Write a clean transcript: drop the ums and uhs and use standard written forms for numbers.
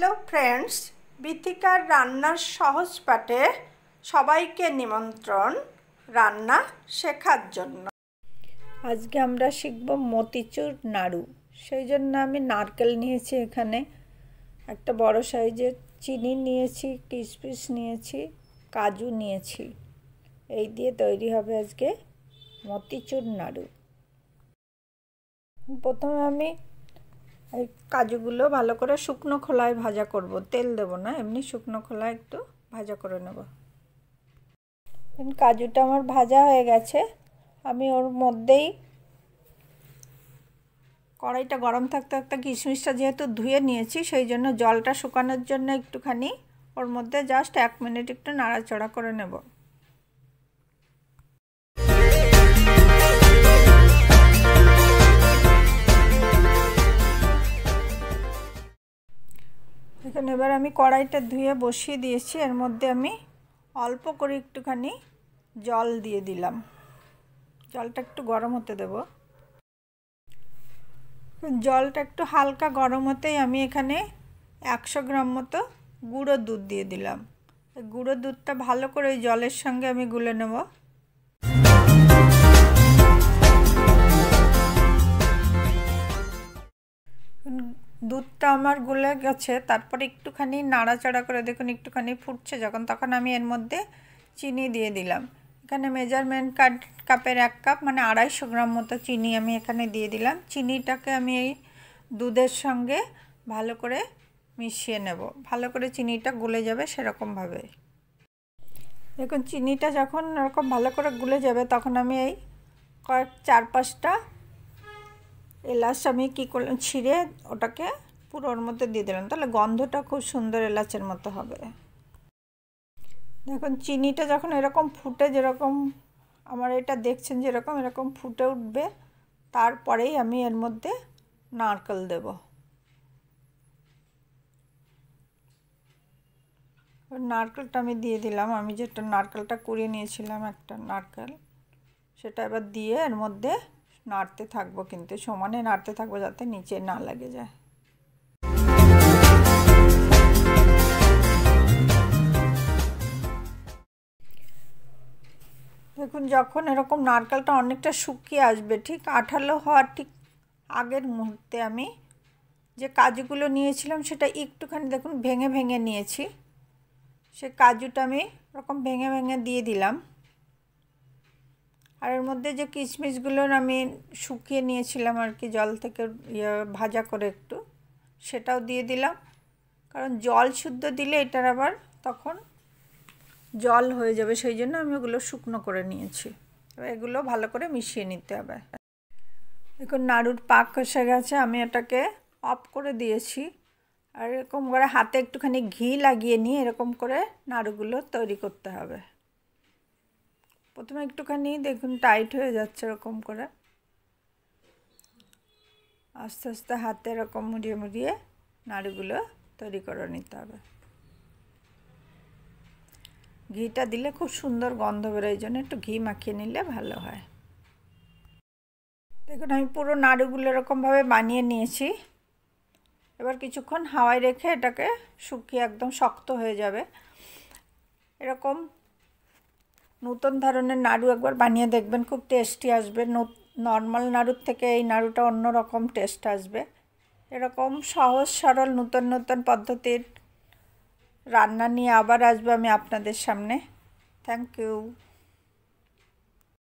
Hello friends, বিথিকার রান্নার সহজ পাঠে সবাইকে নিমন্ত্রণ রান্না শেখার জন্য। আজকে আমরা শিখব মতিচুর নাড়ু। সেই জন্য আমি নারকেল নিয়েছি, এখানে একটা বড় সাইজের চিনি নিয়েছি, কিশমিশ নিয়েছি, কাজু নিয়েছি। এই দিয়ে তৈরি হবে আজকে মতিচুর নাড়ু। প্রথমে আমি এই কাজুগুলো ভালো করে শুকনো খোলায় ভাজা করব, তেল দেব না, এমনি শুকনো খোলায় একটু ভাজা করে নেব। কাজুটা আমার ভাজা হয়ে গেছে। আমি ওর মধ্যেই কড়াইটা গরম থাকতে থাকতে কিশমিশটা যেহেতু ধুয়ে নিয়েছি, সেই জন্য জলটা শুকানোর জন্য একটুখানি ওর মধ্যে জাস্ট 1 মিনিট একটু নাড়াচাড়া করে নেব। এখানে এবার আমি কড়াইটা ধুয়ে বসিয়ে দিয়েছি, এর মধ্যে আমি অল্প করে একটুখানি জল দিয়ে দিলাম। জলটা একটু গরম হতে দেব। জলটা একটু হালকা গরম হতেই আমি এখানে 100 গ্রাম মতো গুঁড়ো দুধ দিয়ে দিলাম। গুঁড়ো দুধটা ভালো করে ওই জলের সঙ্গে আমি গুলে নেব। দুধটা আমার গুলে গেছে, তারপরে একটুখানি নাড়াচাড়া করে দেখুন একটুখানি ফুটছে যখন, তখন আমি এর মধ্যে চিনি দিয়ে দিলাম। এখানে মেজারমেন্ট কাপের 1 কাপ মানে 250 গ্রাম মতো চিনি আমি এখানে দিয়ে দিলাম। চিনিটাকে আমি এই দুধের সঙ্গে ভালো করে মিশিয়ে নেব, ভালো করে চিনিটা গলে যাবে সেরকমভাবে। দেখুন চিনিটা যখন এরকম ভালো করে গলে যাবে, তখন আমি এই 4-5টা এলাচ আমি কী করলাম, ছিঁড়ে ওটাকে পুরো ওর মধ্যে দিয়ে দিলাম, তাহলে গন্ধটা খুব সুন্দর এলাচের মতো হবে। দেখুন চিনিটা যখন এরকম ফুটে, যেরকম আমার এটা দেখছেন যেরকম এরকম ফুটে উঠবে, তারপরেই আমি এর মধ্যে নারকেল দেব। নারকেলটা আমি দিয়ে দিলাম। আমি যেটা নারকেলটা কুড়িয়ে নিয়েছিলাম, একটা নারকেল, সেটা এবার দিয়ে এর মধ্যে নাড়তে থাকবো, কিন্তু সমানে নাড়তে থাকবো যাতে নিচে না লেগে যায়। দেখুন যখন এরকম নারকেলটা অনেকটা শুকিয়ে আসবে, ঠিক আঠালো হওয়ার ঠিক আগের মুহূর্তে আমি যে কাজুগুলো নিয়েছিলাম সেটা একটুখানি দেখুন ভেঙে ভেঙে নিয়েছি, সে কাজুটা আমি এরকম ভেঙে ভেঙে দিয়ে দিলাম। আর এর মধ্যে যে কিশমিশগুলো আমি শুকিয়ে নিয়েছিলাম আর কি, জল থেকে ভাজা করে একটু, সেটাও দিয়ে দিলাম। কারণ জল শুদ্ধ দিলে এটার আবার তখন জল হয়ে যাবে, সেই জন্য আমি ওগুলো শুকনো করে নিয়েছি। এবার এগুলো ভালো করে মিশিয়ে নিতে হবে। দেখুন নাড়ুর পাক এসে গেছে, আমি এটাকে অফ করে দিয়েছি। আর এরকম করে হাতে একটুখানি ঘি লাগিয়ে নিয়ে এরকম করে নাড়ুগুলো তৈরি করতে হবে। প্রথমে একটুখানি দেখুন টাইট হয়ে যাচ্ছে, এরকম করে আস্তে আস্তে হাতে এরকম মুড়িয়ে মুড়িয়ে নাড়ুগুলো তৈরি করে নিতে হবে। ঘিটা দিলে খুব সুন্দর গন্ধ বেরোয়, এই জন্য একটু ঘি মাখিয়ে নিলে ভালো হয়। দেখুন আমি পুরো নাড়ুগুলো এরকমভাবে বানিয়ে নিয়েছি। এবার কিছুক্ষণ হাওয়ায় রেখে এটাকে শুকিয়ে একদম শক্ত হয়ে যাবে। এরকম নতুন ধরনের নাড়ু একবার বানিয়ে দেখবেন, খুব টেস্টি আসবে। নর্মাল নাড়ুর থেকে এই নাড়ুটা অন্যরকম টেস্ট আসবে। এরকম সহজ সরল নতুন নতুন পদ্ধতির রান্না নিয়ে আবার আসবো আমি আপনাদের সামনে। Thank you.